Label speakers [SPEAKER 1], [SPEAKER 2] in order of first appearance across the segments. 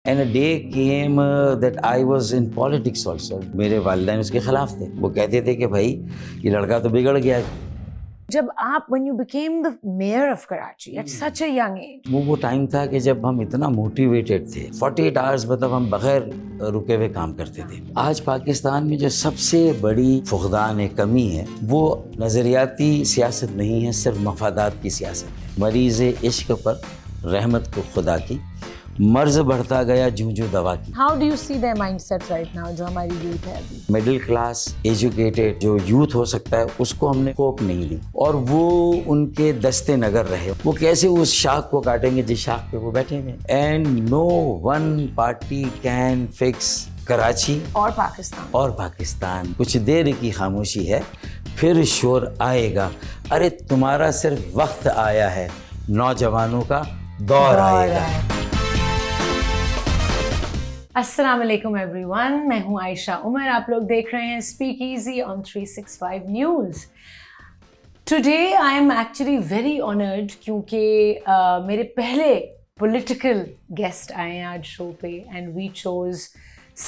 [SPEAKER 1] And a day came that I was in politics also. میرے والدین اس کے خلاف تھے. وہ کہتے تھے کہ بھائی یہ لڑکا تو بگڑ گیا.
[SPEAKER 2] جب آپ when you became the mayor of Karachi at such a young age.
[SPEAKER 1] وہ ٹائم تھا کہ جب ہم اتنا موٹیویٹڈ تھے. 48 hours مطلب ہم بغیر رکے ہوئے کام کرتے تھے. آج پاکستان میں جو سب سے بڑی فقدان کمی ہے وہ نظریاتی سیاست نہیں ہے, صرف مفادات کی سیاست ہے. مریض عشق پر رحمت کو خدا کی, مرض بڑھتا گیا جوں جوں دوا کی.
[SPEAKER 2] How do you see their mindset right now جو ہماری یوتھ ہے ابھی؟
[SPEAKER 1] مڈل کلاس ایجوکیٹڈ جو یوتھ ہو سکتا ہے اس کو ہم نے ہوپ نہیں دی, اور وہ ان کے دستے نگر رہے. وہ کیسے اس شاخ کو کاٹیں گے جس شاخ پہ وہ بیٹھے ہیں. And no one party can fix Karachi اور پاکستان. کچھ دیر کی خاموشی ہے پھر شور آئے گا. ارے تمہارا صرف وقت آیا ہے, نوجوانوں کا دور آئے گا.
[SPEAKER 2] السلام علیکم ایوری ون, میں ہوں عائشہ عمر. آپ لوگ دیکھ رہے ہیں speak easy on 365 news. Today I am actually very honoured کیونکہ میرے پہلے پولیٹیکل گیسٹ آئے ہیں آج شو پہ, and we choose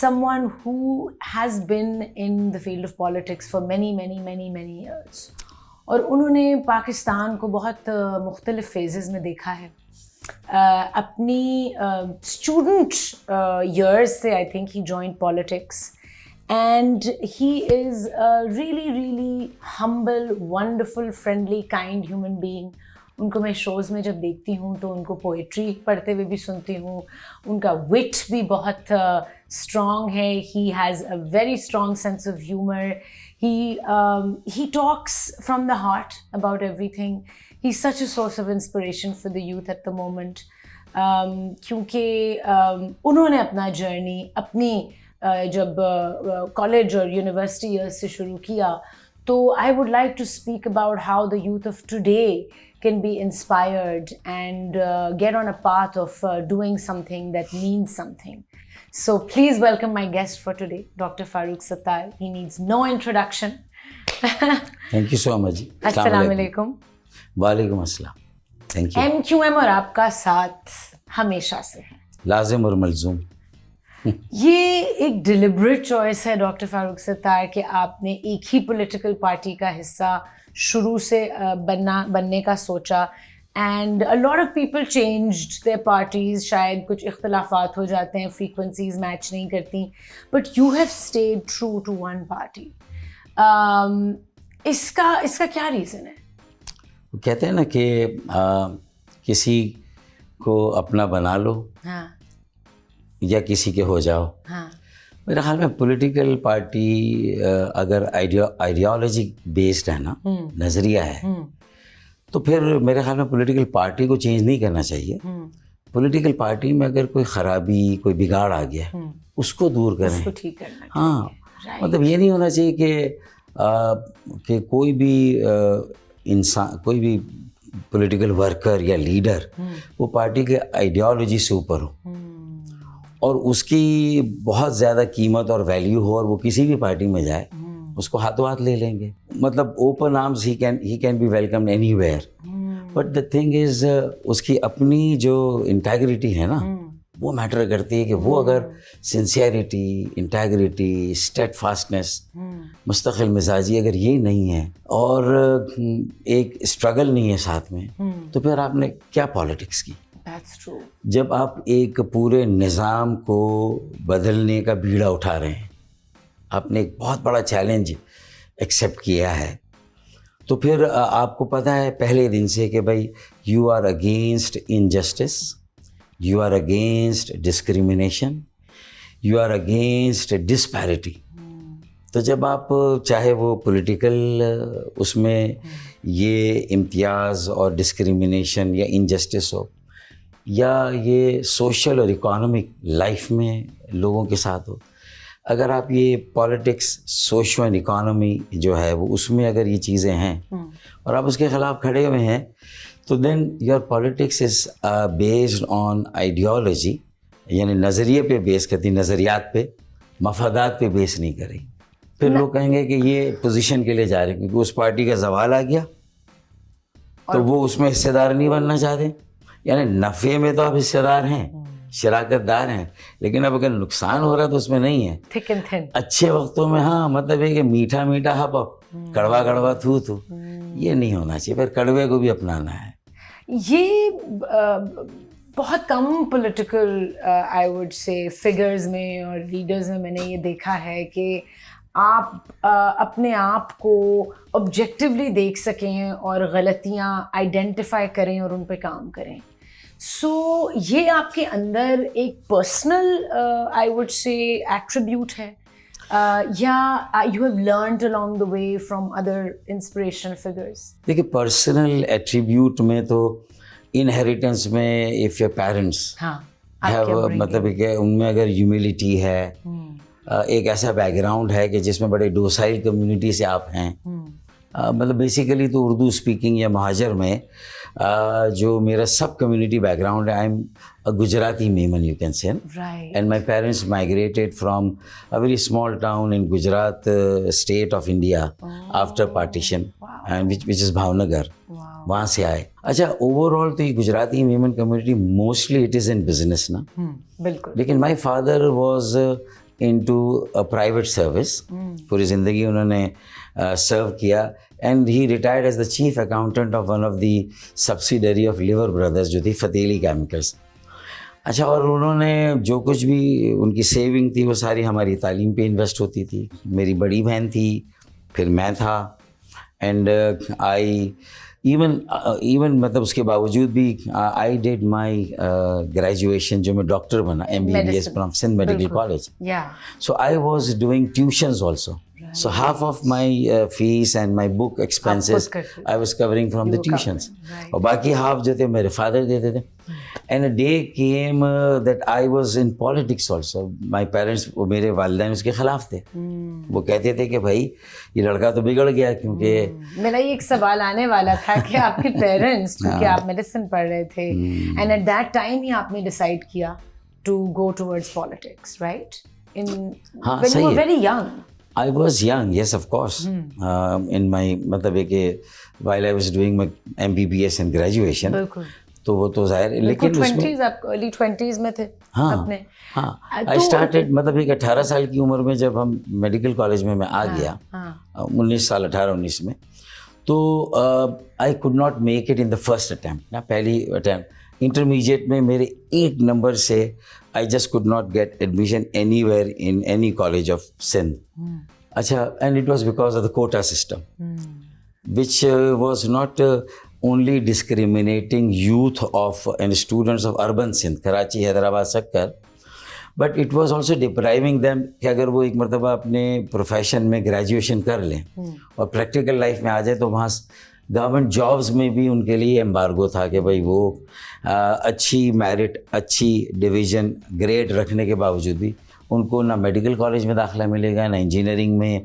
[SPEAKER 2] someone who has been in the field of politics for many many many many years, اور انہوں نے پاکستان کو بہت مختلف فیزز میں دیکھا ہے. اپنی اسٹوڈنٹ ایئرز سے I think he joined politics, and he is really really humble, wonderful, friendly, kind human being. ان کو میں شوز میں جب دیکھتی ہوں تو ان کو پوئٹری پڑھتے ہوئے بھی سنتی ہوں. ان کا وٹ بھی بہت اسٹرانگ ہے. He has a very strong sense of humour. He talks from the heart about everything. He's such a source of inspiration for the youth at the moment. کیونکہ انہوں نے اپنا جرنی اپنی جب کالج اور یونیورسٹی ایئرس سے شروع کیا, تو I would like to speak about how the youth of today can be inspired and get on a path of doing something that means something. So please welcome my guest for today, Dr. Farooq Sattar. He needs no introduction.
[SPEAKER 1] Thank you so much.
[SPEAKER 2] السلام علیکم.
[SPEAKER 1] وعلیکم السلام. Thank you.
[SPEAKER 2] MQM اور آپ کا ساتھ ہمیشہ سے ہے,
[SPEAKER 1] لازم اور ملزوم.
[SPEAKER 2] یہ ایک ڈیلیبریٹ چوائس ہے ڈاکٹر فاروق ستار کہ آپ نے ایک ہی پولیٹیکل پارٹی کا حصہ شروع سے بننے کا سوچا, and a lot of people changed their parties. شاید کچھ اختلافات ہو جاتے ہیں, فریکوینسیز میچ نہیں کرتی, but you have stayed true to one party. اس کا کیا ریزن ہے؟
[SPEAKER 1] کہتے ہیں نا کہ کسی کو اپنا بنا لو یا کسی کے ہو جاؤ. میرے خیال میں پولیٹیکل پارٹی اگر آئیڈیالوجی بیسڈ ہے نا, نظریہ ہے, تو پھر میرے خیال میں پولیٹیکل پارٹی کو چینج نہیں کرنا چاہیے. پولیٹیکل پارٹی میں اگر کوئی خرابی, کوئی بگاڑ آ گیا, اس کو دور کریں. ہاں, مطلب یہ نہیں ہونا چاہیے کہ کوئی بھی انسان, کوئی بھی پولیٹیکل ورکر یا لیڈر وہ پارٹی کے آئیڈیالوجی سے اوپر ہو اور اس کی بہت زیادہ قیمت اور ویلیو ہو, اور وہ کسی بھی پارٹی میں جائے اس کو ہاتھوں ہاتھ لے لیں گے. مطلب open arms he can be welcomed anywhere, but the thing is اس کی اپنی جو انٹیگریٹی ہے نا وہ میٹر کرتی ہے. کہ وہ اگر سنسیئرٹی, انٹیگریٹی, اسٹیڈ فاسٹنس, مستقل مزاجی اگر یہ نہیں ہے اور ایک اسٹرگل نہیں ہے ساتھ میں, تو پھر آپ نے کیا پالیٹکس کی؟ جب آپ ایک پورے نظام کو بدلنے کا بیڑا اٹھا رہے ہیں, آپ نے ایک بہت بڑا چیلنج ایکسیپٹ کیا ہے, تو پھر آپ کو پتہ ہے پہلے دن سے کہ بھائی you are against injustice, you are against discrimination, you are against disparity. تو جب آپ چاہے وہ پولیٹیکل اس میں یہ امتیاز اور ڈسکریمنیشن یا انجسٹس ہو, یا یہ سوشل اور اکانومک لائف میں لوگوں کے ساتھ ہو, اگر آپ یہ پالیٹکس, سوشل اینڈ اکانومی جو ہے وہ اس میں اگر یہ چیزیں ہیں اور آپ اس کے خلاف کھڑے ہوئے ہیں, تو then your politics is based on ideology, یعنی نظریے پہ بیس کرتی, نظریات پہ, مفادات پہ بیس نہیں کریں. پھر لوگ کہیں گے کہ یہ پوزیشن کے لیے جا رہے ہیں کیونکہ اس پارٹی کا زوال آ گیا تو وہ اس میں حصے دار نہیں بننا چاہتے. یعنی نفع میں تو آپ حصے دار ہیں شراکت دار ہیں, لیکن اب اگر نقصان ہو رہا ہے تو اس میں نہیں ہے.
[SPEAKER 2] Thick and thin.
[SPEAKER 1] اچھے وقتوں میں ہاں مطلب ہے کہ میٹھا میٹھا ہپ اپ, کڑوا کڑوا تھو تھو, یہ نہیں ہونا چاہیے, پر کڑوے کو بھی اپنانا ہے.
[SPEAKER 2] یہ بہت کم political I would say figures میں اور لیڈرز میں نے یہ دیکھا ہے کہ آپ اپنے آپ کو آبجیکٹیولی دیکھ سکیں اور غلطیاں آئیڈینٹیفائی کریں اور ان پہ کام کریں. سو یہ آپ کے اندر ایک پرسنل آئی وڈ سے ایٹریبیوٹ ہے یا you have learned along the way from other inspirational figures؟
[SPEAKER 1] دیکھیے پرسنل ایٹریبیوٹ میں تو انہیریٹنس میں اف یور پیرنٹس مطلب کہ ان میں اگر ہیوملٹی ہے, ایک ایسا بیک گراؤنڈ ہے کہ جس میں بڑے ڈوسائل کمیونٹی سے آپ ہیں, مطلب بیسیکلی تو اردو اسپیکنگ یا مہاجر میں جو میرا سب کمیونٹی بیک گراؤنڈ ہے, I am Gujarati Memon you can say, and my parents migrated from a very small town in Gujarat state of India after partition which is Bhavnagar, وہاں سے آئے. اچھا اوور آل تو یہ Gujarati Memon community mostly it is in business نا,
[SPEAKER 2] بالکل,
[SPEAKER 1] لیکن my father was into private service, پوری زندگی انہوں نے سرو کیا, and he retired as the chief accountant of one of the subsidiary of Lever Brothers جو تھی فتیلی کیمیکلس. اچھا, اور انہوں نے جو کچھ بھی ان کی سیونگ تھی وہ ساری ہماری تعلیم پہ انویسٹ ہوتی تھی. میری بڑی بہن تھی, پھر میں تھا, اینڈ آئی ایون مطلب اس کے باوجود بھی آئی ڈیڈ مائی گریجویشن جو میں ڈاکٹر بنا MBBS from Sindh medical college. So I was doing tuitions also, so half of my fees and my book expenses I was covering from the tuitions, اور باقی half جو تھے میرے father دیتے تھے. And a day came that I was in politics also. My parents, وہ میرے والدین اس کے خلاف تھے, وہ کہتے تھے کہ بھائی یہ لڑکا تو بگڑ گیا, کیونکہ
[SPEAKER 2] میرا یہ ایک سوال آنے والا تھا کہ آپ کے پیرنٹس کیونکہ آپ میڈیسن پڑھ رہے تھے اینڈ ایٹ دیٹ ٹائم ہی آپ نے ڈیسائڈ کیا to go towards politics, right? when you were very young.
[SPEAKER 1] I was young, yes, of course. In my مطلب ہے کہ while I was doing my MBBS and graduation, تو وہ تو ظاہر ہے, لیکن اس میں
[SPEAKER 2] آپ ارلی 20s میں تھے اپنے.
[SPEAKER 1] ہاں I started مطلب ایک 18 سال کی عمر میں جب ہم میڈیکل کالج میں آ گیا, 19 سال 18-19 میں, تو I could not make it in the first attempt, نا پہلی attempt. انٹرمیڈیٹ میں میرے 8 نمبر سے I just could not get admission anywhere in any college of Sindh. اچھا, and it was because of the quota system, which was not only discriminating youth of and students of urban Sindh, Karachi, Hyderabad, Sakkar, but it was also depriving them کہ اگر وہ ایک مرتبہ اپنے profession میں graduation کر لیں اور پریکٹیکل لائف میں آ جائے تو وہاں گورنمنٹ جابس میں بھی ان کے لیے ایمبارگو تھا کہ بھائی وہ اچھی میرٹ, اچھی ڈویژن گریڈ رکھنے کے باوجود بھی ان کو نہ میڈیکل کالج میں داخلہ ملے گا, نہ انجینئرنگ میں,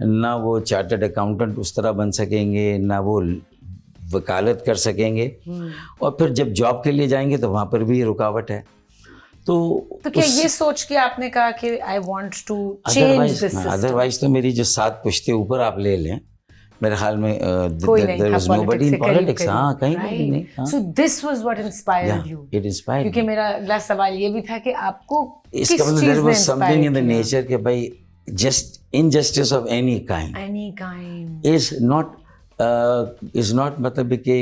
[SPEAKER 1] نہ وہ چارٹرڈ اکاؤنٹنٹ اس طرح بن سکیں گے, نہ وہ وکالت کر سکیں گے, اور پھر جب جاب کے لیے جائیں گے تو وہاں پر بھی رکاوٹ ہے. تو
[SPEAKER 2] کیا یہ سوچ کے آپ نے کہا کہ I want to change this system?
[SPEAKER 1] Otherwise تو میری جو 7 پشتے اوپر آپ لے لیں, میرے خیال میں there was nobody in politics. ہاں کہیں نہیں.
[SPEAKER 2] So this was what inspired you.
[SPEAKER 1] It inspired me.
[SPEAKER 2] کیونکہ میرا اگلا سوال یہ بھی تھا کہ آپ کو
[SPEAKER 1] اس کا مطلب there was something in the nature کہ بھائی just injustice of any kind is not مطلب کہ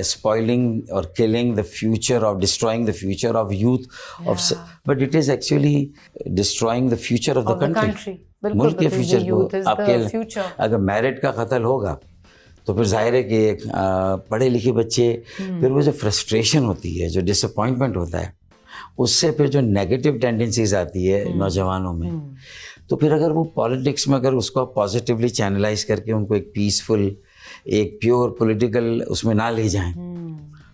[SPEAKER 1] spoiling or killing the future or destroying the future of youth of, but it is actually destroying the future of the country. ملک کے future کو آپ کے اگر merit کا قتل ہوگا تو پھر ظاہر ہے کہ پڑھے لکھے بچے پھر وہ جو فرسٹریشن ہوتی ہے, جو ڈس اپوائنٹمنٹ ہوتا ہے, اس سے پھر جو نیگیٹو ٹینڈنسیز آتی ہے نوجوانوں میں, تو پھر اگر وہ پالیٹکس میں اگر اس کو پازیٹیولی چینلائز کر کے ان کو ایک پیسفل, ایک پیور پولیٹیکل اس میں نہ لے جائیں,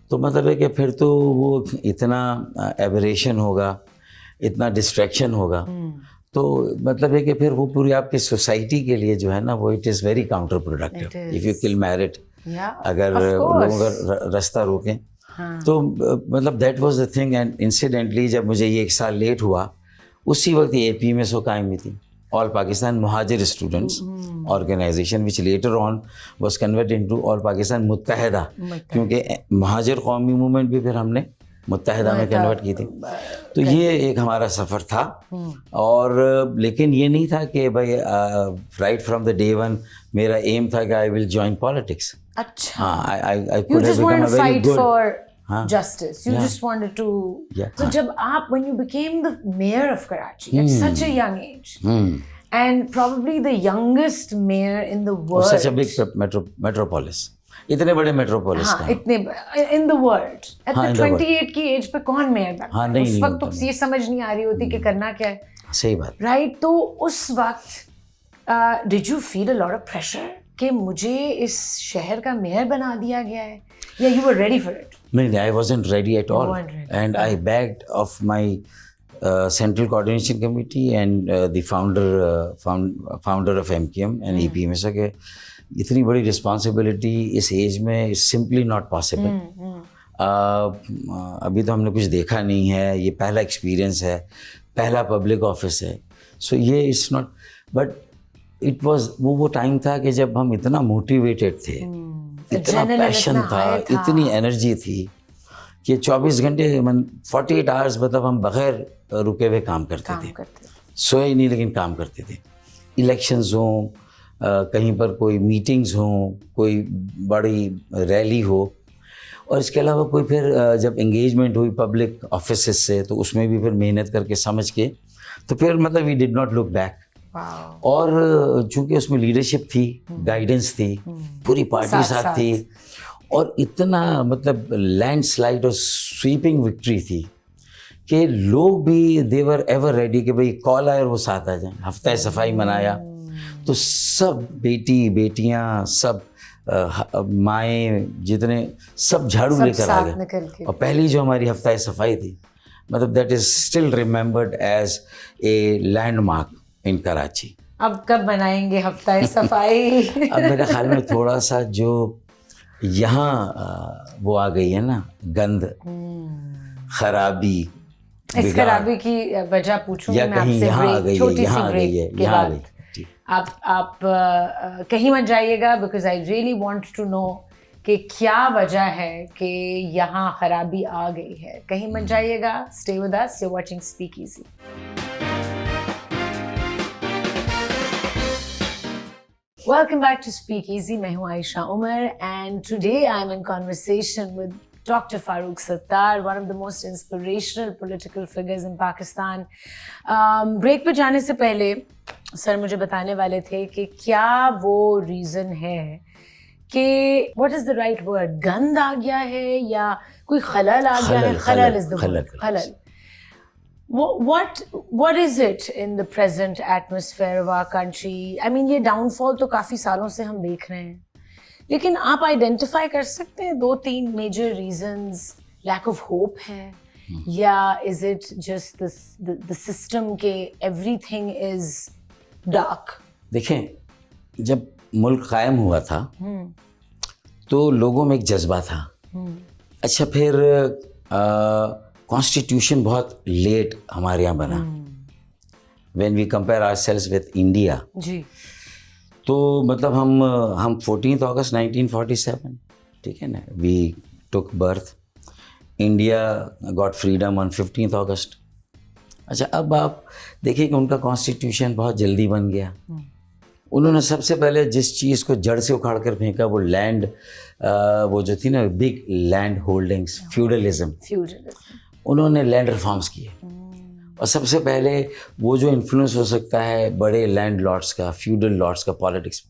[SPEAKER 1] تو مطلب ہے کہ پھر تو وہ اتنا ایبریشن ہوگا, اتنا ڈسٹریکشن ہوگا, تو مطلب ہے کہ پھر وہ پوری آپ کی سوسائٹی کے لیے جو ہے نا وہ it is very counter productive if you کل میرٹ. اگر لوگ راستہ روکیں تو مطلب that was the thing. And incidentally جب مجھے یہ 1 سال لیٹ ہوا, اسی وقت AP میں سو قائم ہوئی تھی all Pakistan Mohajir students organisation which later on was convert into all Pakistan Muttahida, کیونکہ مہاجر قومی موومنٹ بھی پھر ہم نے متحدہ میں کنورٹ کی تھی. تو یہ ایک ہمارا سفر تھا. اور لیکن یہ نہیں تھا کہ بھائی right from the day one میرا ایم تھا کہ آئی ول جوائن پالیٹکس.
[SPEAKER 2] اچھا,
[SPEAKER 1] I
[SPEAKER 2] you
[SPEAKER 1] could have
[SPEAKER 2] just
[SPEAKER 1] become
[SPEAKER 2] wanted
[SPEAKER 1] a
[SPEAKER 2] to
[SPEAKER 1] very
[SPEAKER 2] fight
[SPEAKER 1] good
[SPEAKER 2] for justice. You just wanted to. So جب آپ, when you became the mayor of Karachi at such a young age, and probably the youngest mayor in the world.
[SPEAKER 1] Such a big metropolis. اتنے بڑے میٹروپولس کا.
[SPEAKER 2] اتنے in the world. At the 28 کی age پہ کون mayor بنا؟ اس وقت تو یہ سمجھ نہیں آ رہی ہوتی کہ کرنا کیا ہے.
[SPEAKER 1] صحیح بات.
[SPEAKER 2] رائٹ. تو اس وقت did you feel a lot of pressure کہ مجھے اس شہر کا میئر بنا دیا گیا ہے, یا you were ready for it?
[SPEAKER 1] نہیں, I wasn't ready at all. And I begged of my Central Coordination Committee and the founder of MQM and EP میں سے کہ اتنی بڑی رسپانسبلٹی اس ایج میں از سمپلی ناٹ پاسبل. ابھی تو ہم نے کچھ دیکھا نہیں ہے, یہ پہلا ایکسپیرئنس ہے, پہلا پبلک آفس ہے. سو یہ it's not, but it was وہ ٹائم تھا کہ جب ہم اتنا موٹیویٹیڈ تھے, اتنا پیشن تھا, اتنی انرجی تھی کہ 24 گھنٹے 48 آورس مطلب ہم بغیر رکے ہوئے کام کرتے تھے. سوئے نہیں لیکن کام کرتے تھے. الیکشنز ہوں, کہیں پر کوئی میٹنگز ہوں, کوئی بڑی ریلی ہو, اور اس کے علاوہ کوئی پھر جب انگیجمنٹ ہوئی پبلک آفیسز سے تو اس میں بھی پھر محنت کر کے سمجھ کے تو پھر مطلب وی ڈڈ ناٹ لک بیک. اور چونکہ اس میں لیڈرشپ تھی, گائیڈنس تھی, پوری پارٹی ساتھ تھی, اور اتنا مطلب لینڈ سلائڈ اور سویپنگ وکٹری تھی کہ لوگ بھی دے ور ایور ریڈی کہ بھائی کال آئے اور وہ ساتھ آ جائیں. ہفتہ صفائی منایا تو سب بیٹی بیٹیاں سب مائیں جتنے سب جھاڑو لے کر آ گئے. اور پہلی جو ہماری ہفتہ صفائی تھی مطلب that is still remembered as a landmark in Karachi.
[SPEAKER 2] اب کب بنائیں گے ہفتہ صفائی؟
[SPEAKER 1] اب میرے خیال میں تھوڑا سا جو یہاں وہ آ گئی ہے نا گند, خرابی,
[SPEAKER 2] اس خرابی کی وجہ پوچھوں گی میں آپ سے چھوٹی سی بریک کے بعد. آپ کہیں مت جائیے گا because I really want to know کہ کیا وجہ ہے کہ یہاں خرابی آ گئی ہے. کہیں مت جائیے گا, stay with us, you watching Speak Easy. Welcome back to Speak Easy. میں ہوں Ayesha Umar and today I'm in conversation with Dr. Farooq Sattar, one of the most inspirational political figures in Pakistan. Break پہ جانے سے پہلے سر مجھے بتانے والے تھے کہ کیا وہ ریزن ہے کہ what is the right word, گند آ گیا ہے یا کوئی خلل آ گیا ہے. خلل is the word. خلل. What is it in the present atmosphere of our country? I mean یہ ڈاؤن فال تو کافی سالوں سے ہم دیکھ رہے ہیں, لیکن آپ آئیڈینٹیفائی کر سکتے ہیں 2-3 major reasons? Lack of hope ہے, یا is it just the system کہ ایوری تھنگ از ڈارک؟
[SPEAKER 1] دیکھیں, جب ملک قائم ہوا تھا تو لوگوں میں ایک جذبہ تھا. اچھا پھر کانسٹیٹیوشن بہت لیٹ ہمارے یہاں بنا. When we compare ourselves with India,
[SPEAKER 2] جی,
[SPEAKER 1] تو مطلب ہم 14 اگست 1947, ٹھیک ہے نا, we took birth. India got freedom on 15 اگست. اچھا اب آپ دیکھیں کہ ان کا کانسٹیٹیوشن بہت جلدی بن گیا. انہوں نے سب سے پہلے جس چیز کو جڑ سے اکھاڑ کر پھینکا وہ لینڈ, وہ جو تھی نا بگ لینڈ ہولڈنگس, فیوڈلزم. انہوں نے لینڈ ریفارمس کیے, اور سب سے پہلے وہ جو انفلوئنس ہو سکتا ہے بڑے لینڈ لاٹس کا, فیوڈل لاٹس کا پالیٹکس,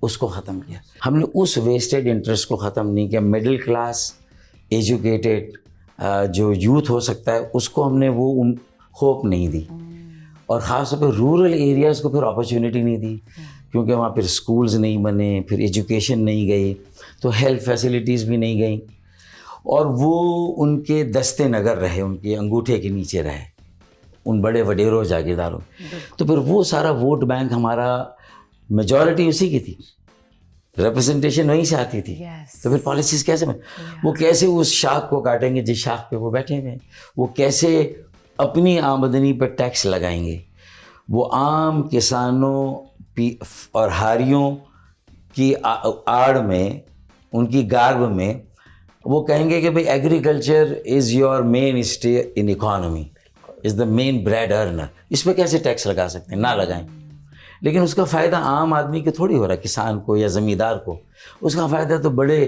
[SPEAKER 1] اس کو ختم کیا. ہم نے اس ویسٹڈ انٹرسٹ کو ختم نہیں کیا. مڈل کلاس ایجوکیٹڈ جو یوتھ ہو سکتا ہے اس کو ہم نے وہ ہوپ نہیں دی, اور خاص طور پہ رورل ایریاز کو پھر اپرچونیٹی نہیں دی, کیونکہ وہاں پھر اسکولز نہیں بنے, پھر ایجوکیشن نہیں گئی, تو ہیلتھ فیسلٹیز بھی نہیں گئیں, اور وہ ان کے دستے نگر رہے, ان کے انگوٹھے کے نیچے رہے, ان بڑے وڈیروں جاگیرداروں. تو پھر وہ سارا ووٹ بینک ہمارا میجورٹی اسی کی تھی, ریپرزنٹیشن وہیں سے آتی تھی. تو پھر پالیسیز کیسے میں وہ کیسے اس شاخ کو کاٹیں گے جس شاخ پہ وہ بیٹھے ہوئے ہیں, وہ کیسے اپنی آمدنی پہ ٹیکس لگائیں گے, وہ عام کسانوں اور ہاریوں کی آڑ میں, ان کی گارب میں وہ کہیں گے کہ بھائی agriculture is your mainstay in economy, is the main bread earner, اس پہ کیسے ٹیکس لگا سکتے ہیں؟ نہ لگائیں. لیکن اس کا فائدہ عام آدمی کو تھوڑی ہو رہا ہے, کسان کو یا زمیندار کو. اس کا فائدہ تو بڑے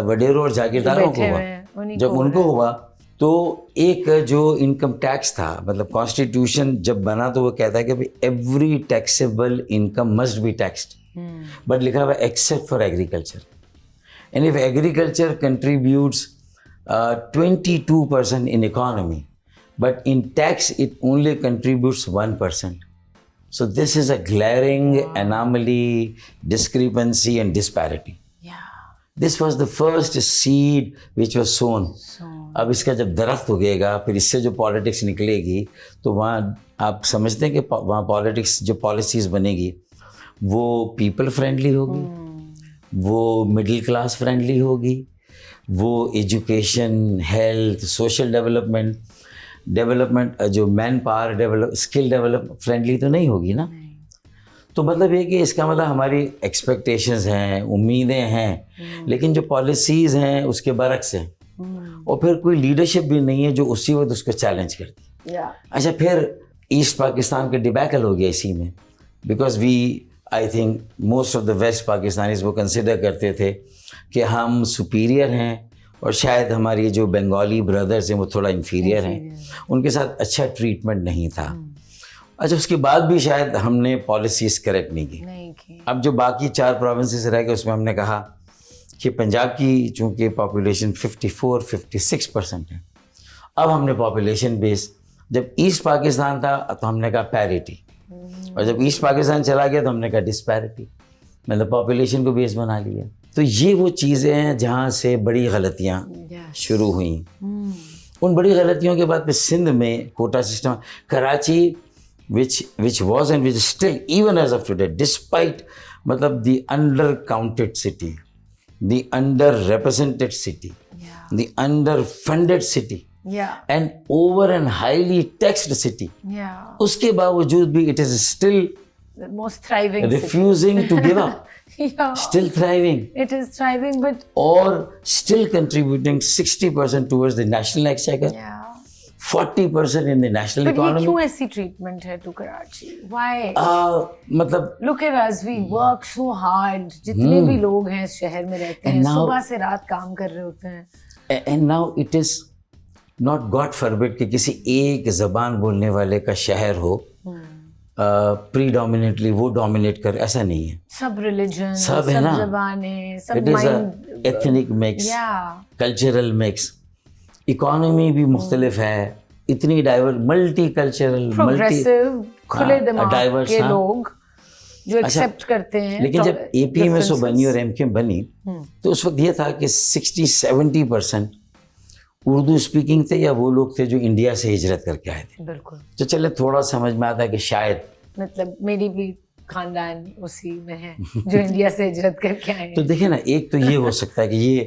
[SPEAKER 1] وڈیروں اور جاگیرداروں کو ہوا. جب ان کو ہوا تو ایک جو انکم ٹیکس تھا, مطلب کانسٹیٹیوشن جب بنا تو وہ کہتا ہے کہ every taxable income must be taxed, but لکھا ہوا except for agriculture. And if agriculture contributes 22% in economy, but in tax it only contributes 1%. So this is a glaring anomaly, discrepancy and disparity.
[SPEAKER 2] Yeah.
[SPEAKER 1] This was the first seed which was sown. اب اس کا جب درخت اگے گا, پھر اس سے جو politics نکلے گی, تو وہاں آپ سمجھتے ہیں کہ وہاں پالیٹکس جو پالیسیز بنے گی وہ پیپل فرینڈلی ہوگی, وہ مڈل کلاس فرینڈلی ہوگی, وہ ایجوکیشن, ہیلتھ, سوشل ڈیولپمنٹ جو man power skill develop friendly تو نہیں ہوگی نا. تو مطلب یہ کہ اس کا مطلب ہماری ایکسپیکٹیشنز ہیں, امیدیں ہیں, لیکن جو پالیسیز ہیں اس کے برعکس ہیں, اور پھر کوئی لیڈرشپ بھی نہیں ہے جو اسی وقت اس کو چیلنج کرتی. اچھا, پھر ایسٹ پاکستان کا ڈبیکل ہو گیا اسی میں, because I think most of the west Pakistanis وہ کنسیڈر کرتے تھے کہ ہم سپیریئر ہیں, اور شاید ہماری جو بنگالی بردرز ہیں وہ تھوڑا انفیریئر ہیں, ان کے ساتھ اچھا ٹریٹمنٹ نہیں تھا. اچھا, اس کے بعد بھی شاید ہم نے پالیسیز کریکٹ نہیں کی. اب جو باقی 4 پروونسز رہ گئے اس میں ہم نے کہا کہ پنجاب کی چونکہ پاپولیشن 54-56% ہے, اب ہم نے پاپولیشن بیس, جب ایسٹ پاکستان تھا تو ہم نے کہا پیرٹی, اور جب ایسٹ پاکستان چلا گیا تو ہم نے کہا ڈسپیرٹی, مطلب پاپولیشن کو بیس بنا لیا. تو یہ وہ چیزیں ہیں جہاں سے بڑی غلطیاں شروع ہوئیں. ان بڑی غلطیوں کے بعد پھر سندھ میں quota system, Karachi which was and which still even as of today, despite مطلب the undercounted city, the underrepresented city, the underfunded city, and over and highly taxed city, اس کے باوجود بھی it is still
[SPEAKER 2] the most thriving
[SPEAKER 1] refusing to give up. Still thriving.
[SPEAKER 2] It is thriving, but
[SPEAKER 1] or still contributing 60% towards the national exchequer, 40% in the national economy.
[SPEAKER 2] But کیوں ایسی treatment ہے to Karachi? Why?
[SPEAKER 1] مطلب
[SPEAKER 2] look at us, we work so hard. جتنے بھی لوگ ہیں اس شہر میں رہتے ہیں, صبح سے رات کام کر رہے ہوتے ہیں.
[SPEAKER 1] And now it is not God forbid کہ کسی ایک زبان بولنے والے کا شہر ہو, predominantly وہ ڈومینیٹ کر, ایسا نہیں ہے.
[SPEAKER 2] سب ریلیجن,
[SPEAKER 1] سب ہے نا,
[SPEAKER 2] زبانیں, سب
[SPEAKER 1] it is a ethnic mix, cultural mix, economy بھی مختلف ہے, اتنی ڈائیورس, ملٹی کلچرل,
[SPEAKER 2] پروگریسو, کھلے دماغ کے لوگ جو ایکسیپٹ کرتے ہیں.
[SPEAKER 1] لیکن جب اے پی میں سو بنی اور ایم کیو بنی تو اس وقت یہ تھا کہ 60-70% اردو اسپیکنگ تھے, یا وہ لوگ تھے جو انڈیا سے ہجرت کر کے آئے تھے.
[SPEAKER 2] بالکل.
[SPEAKER 1] تو چلے تھوڑا سمجھ میں آتا ہے کہ شاید
[SPEAKER 2] مطلب میری بھی خاندان اسی میں ہے جو انڈیا سے ہجرت کر کے آئے.
[SPEAKER 1] تو دیکھیں نا, ایک تو یہ ہو سکتا ہے کہ یہ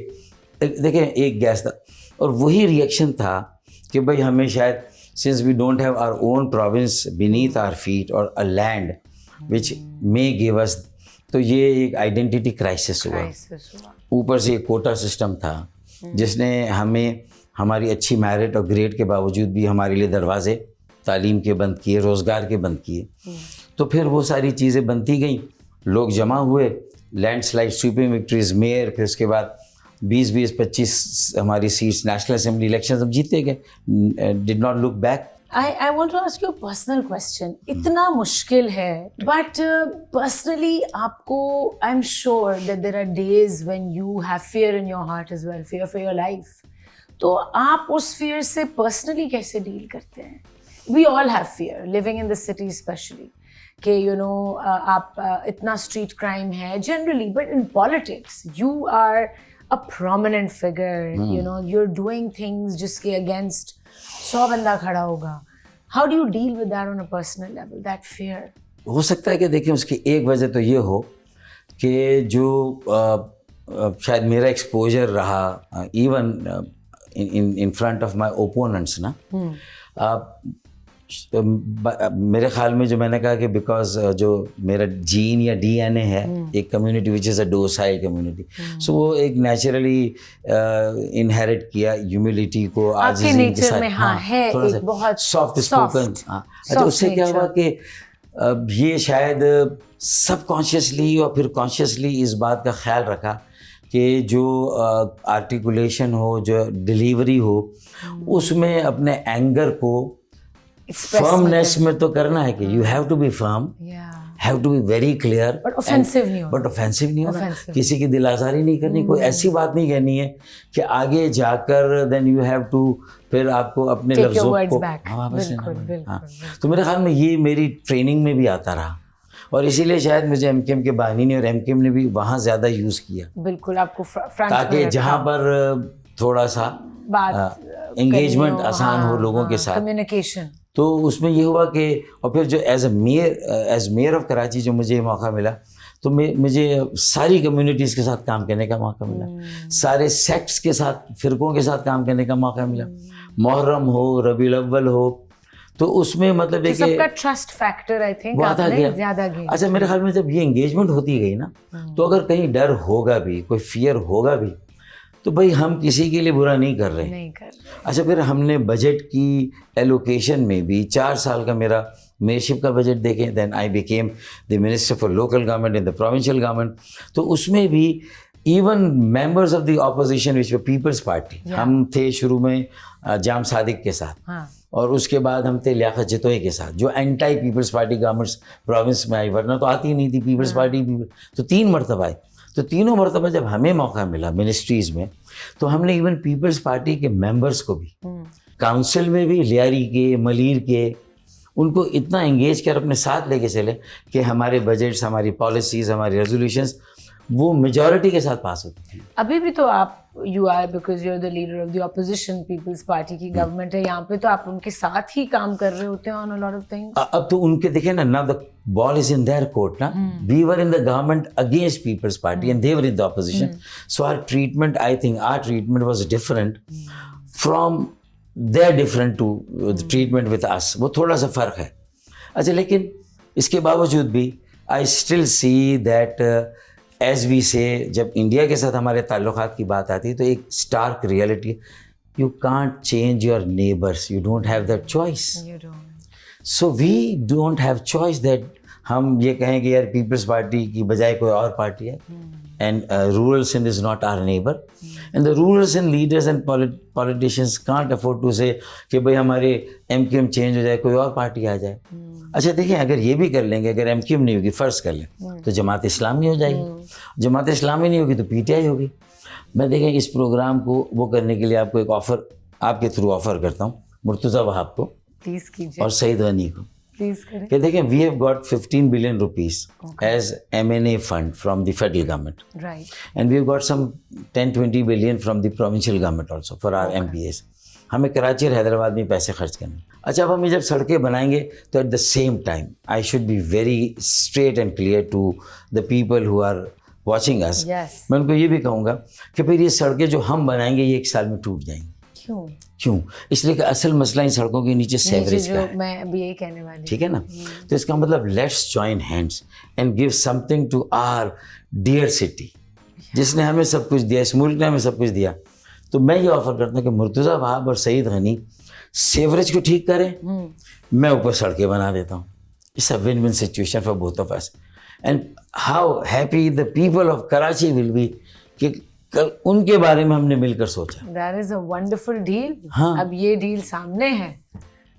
[SPEAKER 1] دیکھیں ایک گیس تھا, اور وہی ریئیکشن تھا کہ بھائی ہمیں شاید since we don't have our own province beneath our feet or a land which may give us, تو یہ ایک آئیڈینٹی کرائسس ہوا. اوپر سے ایک کوٹا سسٹم تھا جس نے ہمیں ہماری اچھی میرٹ اور گریڈ کے باوجود بھی ہمارے لیے دروازے تعلیم کے بند کیے, روزگار کے بند کیے. تو پھر وہ ساری چیزیں بنتی گئیں, لوگ جمع ہوئے, landslide, sweeping victories, mayor, پھر اس کے بعد 20-25 ہماری سیٹس نیشنل اسمبلی الیکشن ہم جیتے گئے. Did not look back.
[SPEAKER 2] I want to ask you a personal question. اتنا مشکل ہے, but personally آپ کو I'm sure that there are days when you have fear in your heart as well, fear for your life. تو آپ اس fear سے personally کیسے deal کرتے ہیں؟ We all have fear, living in the city especially. کہ آپ اتنا street crime ہے generally, but in politics you are a prominent figure, you're doing things جس کے against 100 بندہ کھڑا ہوگا. How do you deal with that on a personal level, that fear?
[SPEAKER 1] ہو سکتا ہے کہ دیکھیں اس کی ایک وجہ تو یہ ہو کہ جو شاید میرا ایکسپوجر رہا even in front of my opponents نا, میرے خیال میں جو میں نے کہا کہ بیکاز جو میرا جین یا ڈی این اے ہے ایک کمیونٹی وچ از اے ڈوسائل کمیونٹی, سو وہ ایک نیچرلی انہیریٹ کیا ہیوملٹی کو, عاجزی کے ساتھ تھوڑا سا بہت سافٹ اسپوکن. اچھا اس سے کیا ہوا کہ یہ شاید سب کانشیسلی اور پھر کانشیسلی اس بات کا خیال رکھا کہ جو آرٹیکولیشن ہو, جو ڈیلیوری ہو, اس میں اپنے اینگر کو فرمنیس میں تو کرنا ہے کہ you have to be firm, have to be very clear, but offensive نہیں ہونا, کسی کی دل آزاری نہیں کرنی, کوئی ایسی بات نہیں کہنی ہے کہ آگے جا کر دین یو ہیو ٹو پھر آپ کو اپنے لفظوں کو واپس لینا. تو میرے خیال میں یہ میری ٹریننگ میں بھی آتا رہا, اور اسی لیے شاید مجھے ایم کیم کے بانی نے اور ایم کیم نے بھی وہاں زیادہ یوز کیا,
[SPEAKER 2] بالکل آپ کو
[SPEAKER 1] تاکہ جہاں پر تھوڑا سا انگیجمنٹ آسان ہو لوگوں کے ساتھ,
[SPEAKER 2] کمیونیکیشن.
[SPEAKER 1] تو اس میں یہ ہوا کہ اور پھر جو ایز میئر آف کراچی جو مجھے موقع ملا تو مجھے ساری کمیونٹیز کے ساتھ کام کرنے کا موقع ملا, سارے سیکٹس کے ساتھ, فرقوں کے ساتھ کام کرنے کا موقع ملا, محرم ہو, ربیع الاول ہو, تو اس میں مطلب ہے کہ
[SPEAKER 2] سب کا ٹرسٹ فیکٹر آئی تھنک آپ نے زیادہ گیا.
[SPEAKER 1] اچھا میرے خیال میں جب یہ انگیجمنٹ ہوتی گئی نا, تو اگر کہیں ڈر ہوگا بھی, کوئی فیئر ہوگا بھی, تو بھائی ہم کسی کے لیے برا نہیں کر رہے. اچھا پھر ہم نے بجٹ کی ایلوکیشن میں بھی 4 سال کا میرا میئرشپ کا بجٹ دیکھیں, then I became the minister for local government in the provincial government. تو اس میں بھی even members of the opposition which were Peoples Party, ہم تھے شروع میں جام صادق کے ساتھ, اور اس کے بعد ہم تھے لیاقت جتوئی کے ساتھ, جو anti Peoples Party governments province میں آئی, ورنہ تو آتی نہیں تھی پیپلز پارٹی. تو 3 مرتبہ آئی, تو تینوں مرتبہ جب ہمیں موقع ملا منسٹریز میں, تو ہم نے ایون پیپلز پارٹی کے ممبرس کو بھی کاؤنسل میں بھی, لیاری کے, ملیر کے, ان کو اتنا انگیج کر اپنے ساتھ لے کے چلے کہ ہمارے بجٹس, ہماری پالیسیز, ہماری ریزولوشنز وہ میجورٹی کے ساتھ پاس ہوتی ہیں.
[SPEAKER 2] ابھی بھی تو آپ you are because you are the leader of the opposition, Peoples Party کی گورنمنٹ ہے یہاں پہ, تو آپ ان کے ساتھ ہی کام کر رہے ہوتے ہیں آن اے لاٹ آف تھنگس.
[SPEAKER 1] اب تو ان کے دیکھیں نا, now the ball is in their court نا, we were in the government against People's Party and they were in the opposition, so our treatment, I think our treatment was different from their different to the treatment with us. وہ تھوڑا سا فرق ہے. اچھا لیکن اس کے باوجود بھی I still see that as we say, جب انڈیا کے ساتھ ہمارے تعلقات کی بات آتی ہے تو ایک stark reality, you can't change your neighbours, you don't have that choice. So we don't have choice that ہم یہ کہیں کہ یار پیپلز پارٹی کی بجائے کوئی اور پارٹی ہے, and rural Sindh is not our neighbour, and the rural Sindh leaders and politicians can't afford to say کہ بھائی ہمارے ایم کیو ایم چینج ہو جائے, کوئی اور پارٹی آ جائے. اچھا دیکھیں, اگر یہ بھی کر لیں گے, اگر ایم کیو ایم نہیں ہوگی, فرض کر لیں تو جماعت اسلامی ہو جائے گی, جماعت اسلامی نہیں ہوگی تو پی ٹی آئی ہوگی. میں دیکھیں اس پروگرام کو وہ کرنے کے لیے آپ کو ایک آفر آپ کے تھرو آفر کرتا ہوں, مرتضیٰ وہاب کو
[SPEAKER 2] پلیز کیجیے
[SPEAKER 1] اور سعید غنی کو,
[SPEAKER 2] پلیز کریں
[SPEAKER 1] کہ دیکھیں we have got 15 billion rupees as M&A fund from the federal government,
[SPEAKER 2] right,
[SPEAKER 1] and we have got some 10-20 billion from the provincial government also for our MPAs. ہمیں کراچی اور حیدرآباد میں پیسے خرچ کرنے. اچھا اب ہم جب سڑکیں بنائیں گے تو at the same time I should be very straight and clear to the people who are watching us. میں ان کو یہ بھی کہوں گا کہ پھر یہ سڑکیں جو ہم بنائیں گے یہ 1 سال میں ٹوٹ جائیں گی. کیوں؟ اس لیے کہ اصل مسئلہ ان سڑکوں کے نیچے سیوریج کا ہے.
[SPEAKER 2] میں ابھی یہی کہنے والی,
[SPEAKER 1] ٹھیک ہے نا. تو اس کا مطلب let's join hands and give something to our dear city, جس نے ہمیں سب کچھ دیا, اس ملک نے ہمیں سب کچھ دیا. تو میں یہ آفر کرتا ہوں کہ مرتضیٰ وہاب اور سعید غنی سیوریج کو ٹھیک کریں, میں اوپر سڑکیں بنا دیتا ہوں. It's a win win situation for both of us, and how happy the people of Karachi will be کہ ان کے بارے میں ہم نے مل کر سوچا.
[SPEAKER 2] That is a wonderful deal. اب یہ ڈیل سامنے ہے,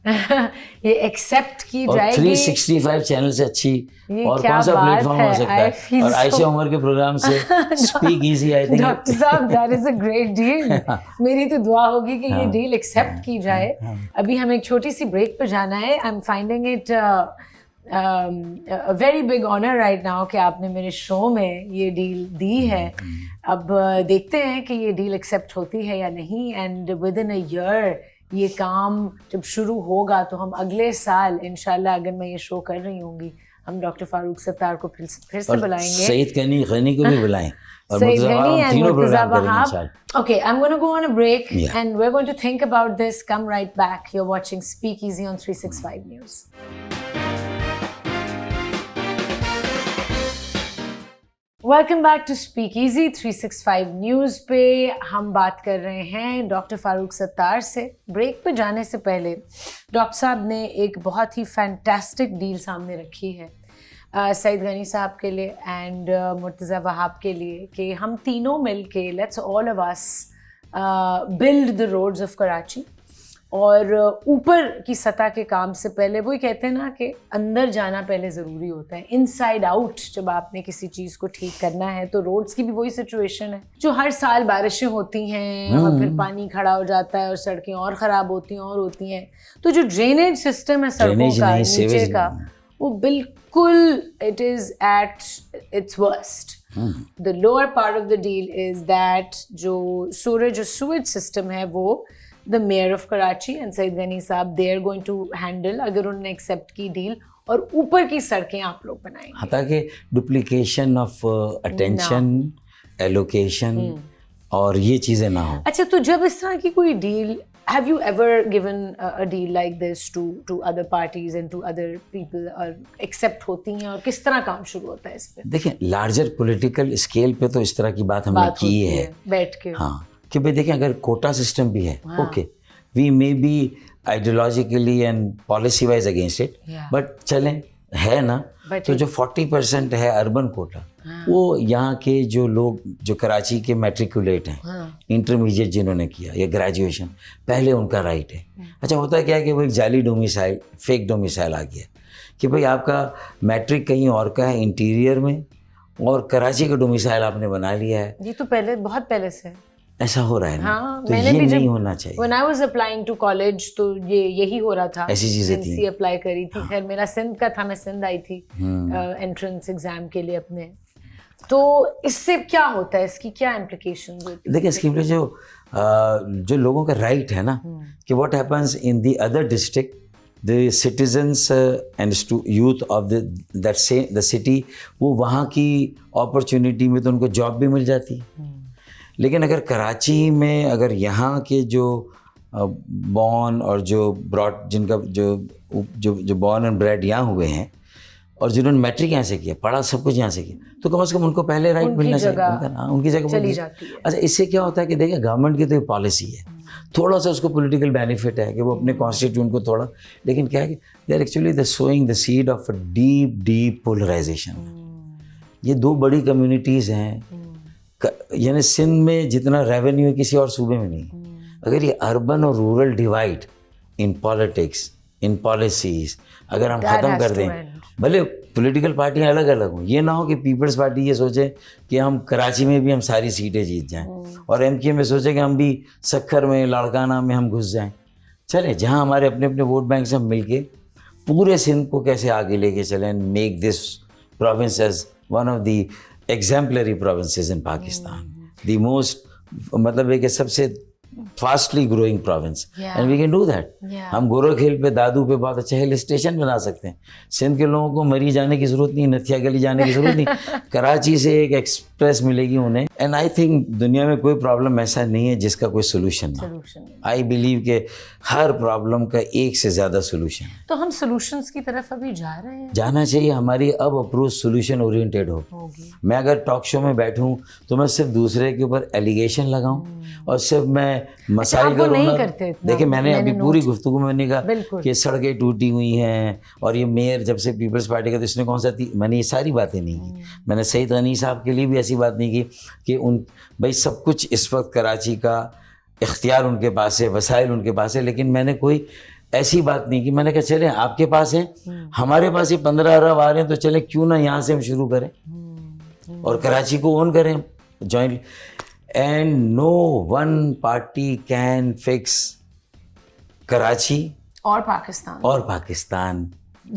[SPEAKER 2] یہ ایکسیپٹ کی جائے گی.
[SPEAKER 1] 365 چینل سے اچھی اور کون سا پلیٹ فارم ہو سکتا ہے, اور عائشہ عمر کے پروگرام سے speak easy. I think
[SPEAKER 2] doctor صاحب that is a great deal. میری تو دعا ہوگی کہ یہ ڈیل ایکسیپٹ کی جائے. ابھی ہمیں ایک چھوٹی سی بریک پہ جانا ہے. I M finding it very big owner right now کہ آپ نے میرے شو میں یہ ڈیل دی ہے. اب دیکھتے ہیں کہ یہ ڈیل ایکسیپٹ ہوتی ہے یا نہیں, and within a year یہ کام جب شروع ہوگا تو ہم اگلے سال انشاءاللہ, اگر میں یہ شو کر رہی ہوں گی, ہم ڈاکٹر فاروق ستار کو پھر سے بلائیں گے,
[SPEAKER 1] سعید غنی کو بھی بلائیں,
[SPEAKER 2] Saeed Ghani and Murtaza Wahab. Okay, I'm going to go on a break and we're going to think about this. Come right back. You're watching Speakeasy on 365 News. Welcome back to Speakeasy 365 News پہ. ہم بات کر رہے ہیں doctor Farooq ستار سے. Break پہ جانے سے پہلے ڈاکٹر صاحب نے ایک بہت ہی فینٹاسٹک ڈیل سامنے رکھی ہے سعید غنی صاحب کے لیے اینڈ مرتضیٰ وہاب کے لیے, کہ ہم تینوں مل کے let's all of us build the roads of Karachi. اور اوپر کی سطح کے کام سے پہلے وہی کہتے ہیں نا کہ اندر جانا پہلے ضروری ہوتا ہے, ان سائڈ آؤٹ. جب آپ نے کسی چیز کو ٹھیک کرنا ہے تو روڈز کی بھی وہی سچویشن ہے جو ہر سال بارشیں ہوتی ہیں اور پھر پانی کھڑا ہو جاتا ہے اور سڑکیں اور خراب ہوتی ہیں اور ہوتی ہیں. تو جو ڈرینیج سسٹم ہے سڑکوں کا نیچے کا, وہ بالکل it is at its worst. The lower part of the deal is that جو سویج سسٹم ہے وہ the mayor of Karachi and Saeed Ghani صاحب they are going to handle, اگر انہوں نے ایکسیپٹ کی ڈیل, اور اوپر کی سڑکیں آپ لوگ بنائیں گے
[SPEAKER 1] تاکہ ڈپلیکیشن آف اٹینشن ایلوکیشن اور یہ چیزیں نہ ہوں.
[SPEAKER 2] اچھا, تو جب اس طرح کی کوئی deal, have you ever given a deal like this to other parties and to other people, اور ایکسیپٹ ہوتی ہیں, اور کس طرح کام شروع ہوتا ہے اس پہ؟
[SPEAKER 1] دیکھیں لارجر پولیٹیکل اسکیل پہ تو اس طرح کی بات ہم نے کی ہے
[SPEAKER 2] بیٹھ کے.
[SPEAKER 1] ہاں کہ بھائی دیکھیں اگر کوٹا سسٹم بھی ہے, okay we may be ideologically and policy wise against it, but چلیں ہے نا. تو جو 40% ہے اربن کوٹا, وہ یہاں کے جو لوگ جو کراچی کے میٹریکولیٹ ہیں, انٹرمیڈیٹ جنہوں نے کیا یا گریجویشن, پہلے ان کا رائٹ ہے. اچھا ہوتا کیا ہے کہ وہ ایک جعلی ڈومیسائل, فیک ڈومیسائل آ گیا کہ بھائی آپ کا میٹرک کہیں اور کا ہے انٹیریئر میں, اور کراچی کا ڈومیسائل آپ نے بنا لیا ہے.
[SPEAKER 2] جی تو پہلے بہت پہلے سے ایسا
[SPEAKER 1] ہو رہا ہے نا, تو یہ نہیں ہونا چاہیے.
[SPEAKER 2] when I was applying to college تو یہی ہو رہا تھا,
[SPEAKER 1] ایسی چیزیں تھیں.
[SPEAKER 2] NC اپلائی کری تھی, خیر میرا سندھ کا تھا, میں سندھ آئی تھی انٹرنس ایگزام کے لیے اپنے. تو اس سے کیا ہوتا ہے, اس کی کیا امپلیکیشنز ہوتی ہیں؟
[SPEAKER 1] دیکھیں اس کی جو لوگوں کا رائٹ ہے نا, کہ what happens in the other district, the citizens and youth of the city, وہ وہاں کی اپرچونیٹی میں تو ان کو جاب بھی مل جاتی ہے. لیکن اگر کراچی میں اگر یہاں کے جو بورن اور جو براڈ, جن کا جو بورن اینڈ بریڈ یہاں ہوئے ہیں اور جنہوں نے میٹرک یہاں سے کیا, پڑھا سب کچھ یہاں سے کیا, تو کم از کم ان کو پہلے رائٹ ملنا چاہیے, ان کی جگہ چلی جاتی ہے. اچھا اس سے کیا ہوتا ہے کہ دیکھیں گورنمنٹ کی تو یہ پالیسی ہے, تھوڑا سا اس کو پولیٹیکل بینیفٹ ہے کہ وہ اپنے کانسٹیٹیوٹ کو تھوڑا, لیکن کیا ہے کہ they are actually the swing the side of a deep polarisation. یہ دو بڑی کمیونٹیز ہیں, یعنی سندھ میں جتنا ریونیو ہے کسی اور صوبے میں نہیں. اگر یہ اربن اور rural divide in politics in policies اگر ہم ختم کر دیں, بھلے پولیٹیکل پارٹیاں الگ الگ ہوں, یہ نہ ہو کہ پیپلز پارٹی یہ سوچے کہ ہم کراچی میں بھی ہم ساری سیٹیں جیت جائیں, اور MK میں سوچے کہ ہم بھی سکھر میں لاڑکانہ میں ہم گھس جائیں. چلیں جہاں ہمارے اپنے اپنے ووٹ بینک سے ہم مل کے پورے سندھ کو کیسے آگے لے کے چلیں, make this province as one of the exemplary provinces in Pakistan, the most مطلب ہے کہ سب سے fastly growing province, and we can do that. ہم گورو کھیل پہ دادو پہ بہت اچھا ہل اسٹیشن بنا سکتے ہیں. سندھ کے لوگوں کو مری جانے کی ضرورت نہیں, نتھیا گلی جانے کی ضرورت نہیں, کراچی سے ایک ایکسپریس ملے گی انہیں. اینڈ آئی تھنک دنیا میں کوئی پرابلم ایسا نہیں ہے جس کا کوئی سولوشن نہ. آئی بلیو کہ ہر پرابلم کا ایک سے زیادہ سولوشن ہے.
[SPEAKER 2] تو ہم سولوشنس کی طرف ابھی جا رہے ہیں,
[SPEAKER 1] جانا چاہیے. ہماری اب اپروچ سولوشن اورینٹیڈ ہوگی. میں اگر ٹاک شو میں بیٹھوں تو میں صرف دوسرے کے اوپر ایلیگیشن لگاؤں اور صرف میں مسائل
[SPEAKER 2] نہیں کرتے.
[SPEAKER 1] دیکھیں میں نے ابھی پوری گفتگو میں نے کہا کہ سڑکیں ٹوٹی ہوئی ہیں, اور یہ میئر جب سے پیپلز پارٹی کا تو اس نے کون سا تھی, میں نے یہ ساری باتیں نہیں کی. میں نے سعید غنی صاحب کے لیے بھی ایسی بات نہیں کی کہ ان بھائی سب کچھ اس وقت کراچی کا اختیار ان کے پاس ہے, وسائل ان کے پاس ہے, لیکن میں نے کوئی ایسی بات نہیں کی. میں نے کہا چلیں آپ کے پاس ہیں, ہمارے پاس یہ 15 ارب آ رہے ہیں, تو چلیں کیوں نہ یہاں سے ہم شروع کریں اور کراچی کو اون کریں jointly. And no one party can fix Karachi
[SPEAKER 2] or Pakistan.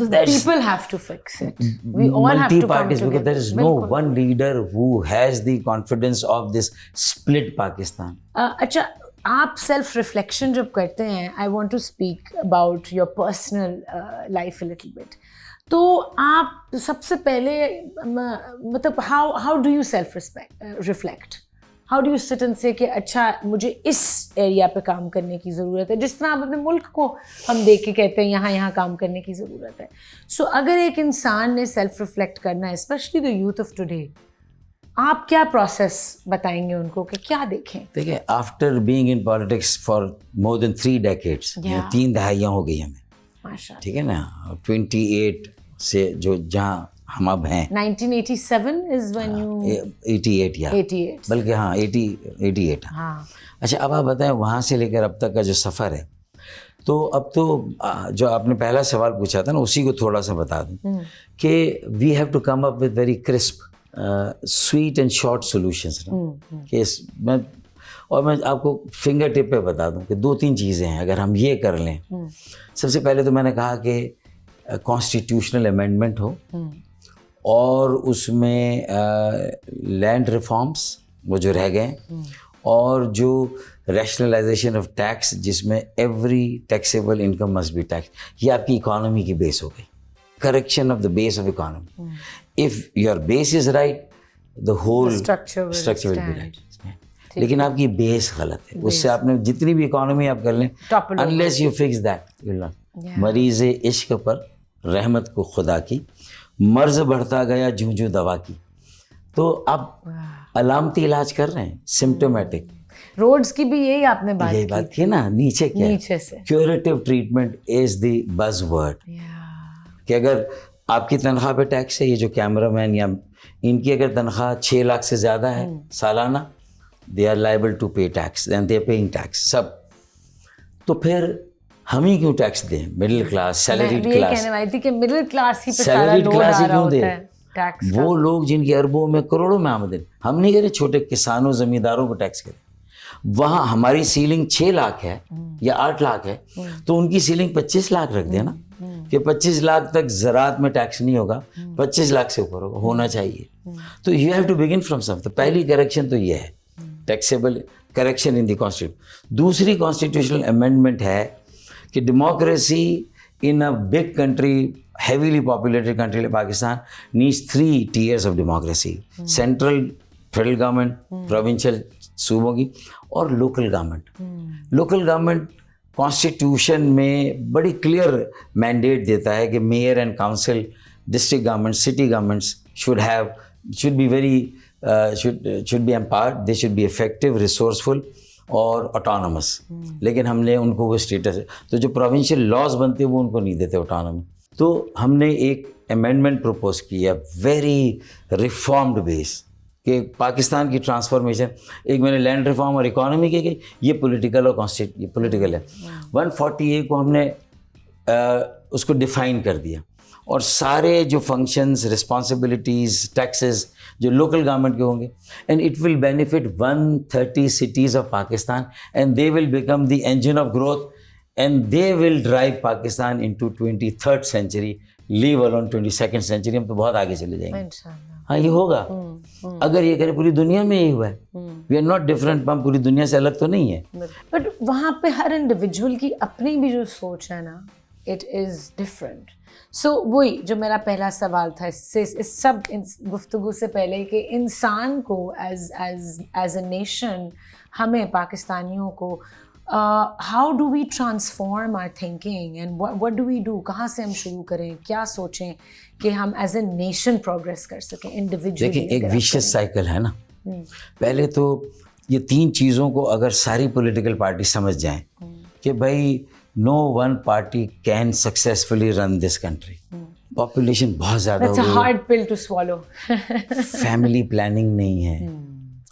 [SPEAKER 1] The
[SPEAKER 2] people have to fix it. We all have to come
[SPEAKER 1] parties,
[SPEAKER 2] together.
[SPEAKER 1] because there is no one leader who has the confidence of this split Pakistan.
[SPEAKER 2] اچھا آپ self reflection جب کرتے ہیں, I want to speak about your personal life a little bit. تو آپ سب سے پہلے مطلب how do you self reflect, how do you sit and سے کہ اچھا مجھے اس ایریا پہ کام کرنے کی ضرورت ہے، جس طرح آپ اپنے ملک کو ہم دیکھ کے کہتے ہیں یہاں کام کرنے کی ضرورت ہے. سو اگر ایک انسان نے سیلف ریفلیکٹ کرنا ہے، especially the youth of today, آپ کیا پروسیس بتائیں گے ان کو کہ کیا دیکھیں؟
[SPEAKER 1] دیکھیں، after being in politics for more than 3 decades، 3 دہائیاں ہو گئی ہمیں،
[SPEAKER 2] ماشاء اللہ،
[SPEAKER 1] ٹھیک ہے نا، 28 سے جو جہاں ہم اب ہیں.
[SPEAKER 2] 1987 از وین یو
[SPEAKER 1] 88 یا
[SPEAKER 2] 88
[SPEAKER 1] بلکہ ہاں 88.
[SPEAKER 2] ہاں.
[SPEAKER 1] اچھا اب آپ بتائیں وہاں سے لے کر اب تک کا جو سفر ہے، تو اب تو جو آپ نے پہلا سوال پوچھا تھا نا اسی کو تھوڑا سا بتا دوں کہ we have to come up with very crisp sweet and short solutions. کہ میں آپ کو فنگر ٹپ پہ بتا دوں کہ 2-3 چیزیں ہیں اگر ہم یہ کر لیں. سب سے پہلے تو میں نے کہا کہ کانسٹیٹیوشنل امینڈمنٹ ہو، اور اس میں لینڈ ریفارمس وہ جو رہ گئے، اور جو ریشنلائزیشن آف ٹیکس جس میں every taxable income must be tax. یہ آپ کی اکانومی کی بیس ہو گئی، correction of the base of economy. If your base is right the whole structure will be right. لیکن آپ کی بیس غلط ہے، اس سے آپ نے جتنی بھی اکانومی آپ کر لیں، انلیس یو فکس دیٹ. مریض عشق پر رحمت کو خدا کی، مرض بڑھتا گیا جوں دوا کی. تو آپ علامتی علاج کر رہے ہیں، سمپٹومیٹک.
[SPEAKER 2] روڈز کی بھی یہی آپ نے بات
[SPEAKER 1] کی نا. نیچے کیا
[SPEAKER 2] نیچے سے
[SPEAKER 1] کیوریٹو ٹریٹمنٹ از دی بز ورڈ. کہ اگر آپ کی تنخواہ پہ ٹیکس ہے، یہ جو کیمرہ مین یا ان کی اگر تنخواہ 6 لاکھ سے زیادہ ہے سالانہ، they are liable to pay tax and they are paying tax سب. تو پھر ہم ہی کیوں ٹیکس دیں؟ مڈل کلاس، سیلریڈ کلاس،
[SPEAKER 2] کہنے والی تھی کہ مڈل کلاس ہی پہ
[SPEAKER 1] سیلریڈ کلاس ہی کیوں دے؟
[SPEAKER 2] ٹیکس
[SPEAKER 1] وہ لوگ جن کی اربوں میں کروڑوں میں آمدن، ہم نہیں کرے چھوٹے کسانوں زمینداروں کو ٹیکس کریں. وہاں ہماری سیلنگ 6 لاکھ ہے یا 8 لاکھ ہے، تو ان کی سیلنگ 25 لاکھ رکھ دیں نا، کہ 25 لاکھ تک زراعت میں ٹیکس نہیں ہوگا، 25 لاکھ سے اوپر ہونا چاہیے. تو you have to begin from some. تو پہلی کریکشن تو یہ ہے، taxable correction in the constitution. دوسری کانسٹیٹیوشنل امینڈمنٹ ہے کہ democracy in a big country, heavily populated country like Pakistan needs 3 tiers of democracy. Central federal government, provincial صوبوں کی، اور local government. Local government constitution میں بڑی کلیئر مینڈیٹ دیتا ہے کہ mayor and council, district government, city governments should be empowered, they should be effective, resourceful اور autonomous. لیکن ہم نے ان کو وہ اسٹیٹس، تو جو پروونشل لاز بنتے وہ ان کو نہیں دیتے autonomy. تو ہم نے ایک امینڈمنٹ پروپوز کی ہے ویری ریفارمڈ بیس، کہ پاکستان کی ٹرانسفارمیشن، ایک میں نے لینڈ ریفارم اور اکانومی کی گئی، یہ پولیٹیکل اور یہ پولیٹیکل ہے. 140A کو ہم نے اس کو ڈیفائن کر دیا، اور سارے جو فنکشنز، رسپانسبلٹیز، ٹیکسز جو لوکل گورنمنٹ کے ہوں گے، and it will benefit 130 cities of Pakistan, and they will become the engine of growth, and they will drive Pakistan into 23rd century، leave alone 22nd century. ہم تو بہت آگے چلے جائیں گے. ہاں یہ ہوگا اگر یہ کرے. پوری دنیا میں یہی ہوا ہے. وی آر ناٹ ڈفرینٹ، ہم پوری دنیا سے الگ تو نہیں ہے.
[SPEAKER 2] بٹ وہاں پہ ہر انڈیویجول کی اپنی بھی جو سوچ ہے نا، اٹ از ڈفرینٹ. سو وہی جو میرا پہلا سوال تھا اس سب گفتگو سے پہلے، کہ انسان کو ایز اے نیشن، ہمیں پاکستانیوں کو how do we transform our thinking and what do we do? کہاں سے ہم شروع کریں، کیا سوچیں کہ ہم ایز اے نیشن پروگریس کر سکیں انڈیویجولی؟
[SPEAKER 1] دیکھیں ایک ویشیس سائیکل ہے نا. پہلے تو یہ 3 چیزوں کو اگر ساری پولیٹیکل پارٹی سمجھ جائیں کہ بھائی no one party can successfully run this country. Population بہت زیادہ ہو گئی.
[SPEAKER 2] That's a hard pill to swallow.
[SPEAKER 1] Family planning نہیں ہے.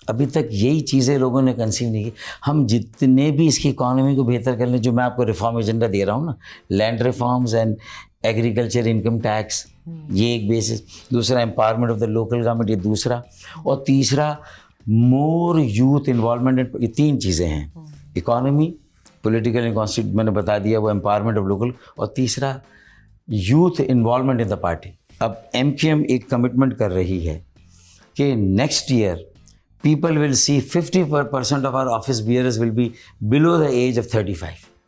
[SPEAKER 1] ابھی تک یہی چیزیں لوگوں نے کنسیو نہیں کی. ہم جتنے بھی اس کی اکانومی کو بہتر کر لیں، جو میں آپ کو ریفارم ایجنڈا دے رہا ہوں نا، land reforms and agriculture income tax, یہ ایک بیسس. دوسرا empowerment of the local government, یہ دوسرا. اور تیسرا مور یوتھ انوالومنٹ. یہ 3 چیزیں ہیں، اکانومی، پولیٹیکل اینڈ کانسٹیٹیوشن میں نے بتا دیا، وہ امپاورمنٹ آف لوکل، اور تیسرا youth involvement in the party. اب MQM ایک کمٹمنٹ کر رہی ہے کہ next year people will see 50% of our office bearers will be below the age of 35.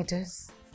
[SPEAKER 2] It is.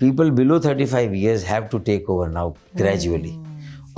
[SPEAKER 1] people below 35 years have to take over now gradually,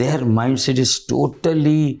[SPEAKER 1] Their mindset is totally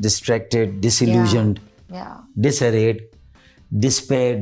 [SPEAKER 1] distracted, disillusioned, disarrayed, despair,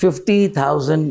[SPEAKER 1] 50,000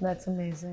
[SPEAKER 2] That's amazing.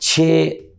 [SPEAKER 1] $6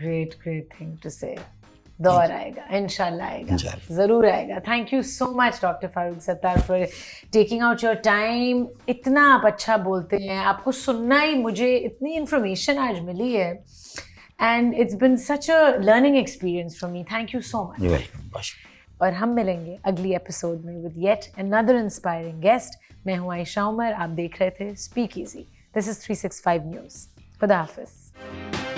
[SPEAKER 2] great thing to say. دور آئے گا انشاءاللہ, آئے گا, ضرور آئے گا. Thank you so much doctor Farooq Sattar for taking out your time. اتنا آپ اچھا بولتے ہیں, آپ کو سننا ہی مجھے اتنی انفارمیشن آج ملی ہے, and it's been such a learning experience for me. Thank you so much. اور ہم ملیں گے اگلی ایپیسوڈ میں with yet another inspiring guest. میں ہوں عائشہ عمر, آپ دیکھ رہے تھے speak easy. This is 365 news. خدا حافظ.